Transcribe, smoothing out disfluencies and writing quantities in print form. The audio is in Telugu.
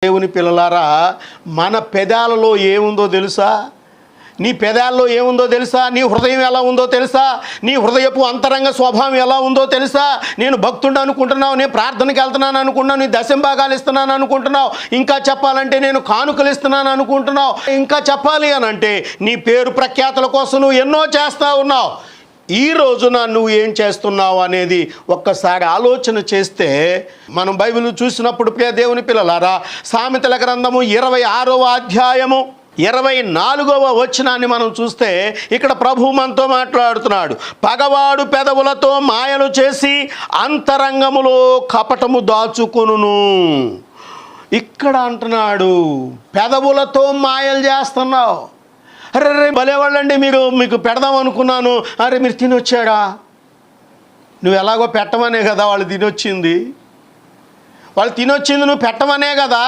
దేవుని పిల్లలారా, మన పెదాలలో ఏముందో తెలుసా? నీ పెదాల్లో ఏముందో తెలుసా? నీ హృదయం ఎలా ఉందో తెలుసా? నీ హృదయపు అంతరంగ స్వభావం ఎలా ఉందో తెలుసా? నేను భక్తుడు అనుకుంటున్నావు, నేను ప్రార్థనకి వెళ్తున్నాను అనుకుంటున్నావు, నీ దశంభాగాలు ఇస్తున్నాను అనుకుంటున్నావు, ఇంకా చెప్పాలంటే నేను కానుకలు ఇస్తున్నాను అనుకుంటున్నావు, ఇంకా చెప్పాలి అని అంటే నీ పేరు ప్రఖ్యాతుల కోసం నువ్వు ఎన్నో చేస్తూ ఉన్నావు. ఈ రోజున నువ్వు ఏం చేస్తున్నావు అనేది ఒక్కసారి ఆలోచన చేస్తే, మనం బైబిల్ చూసినప్పుడు ప్రియ దేవుని పిల్లలారా, సామెతల గ్రంథము 26వ అధ్యాయము 24వ వచనాన్ని మనం చూస్తే ఇక్కడ ప్రభువు మనతో మాట్లాడుతున్నాడు. పగవాడు పెదవులతో మాయలు చేసి అంతరంగములో కపటము దాచుకొనును. ఇక్కడ అంటున్నాడు, పెదవులతో మాయలు చేస్తున్నావు. అరే భలేవాళ్ళండి, మీకు పెడదాం అనుకున్నాను, అరే మీరు తినొచ్చాడా? నువ్వు ఎలాగో పెట్టమనే కదా వాళ్ళు తినొచ్చింది, నువ్వు పెట్టమనే కదా.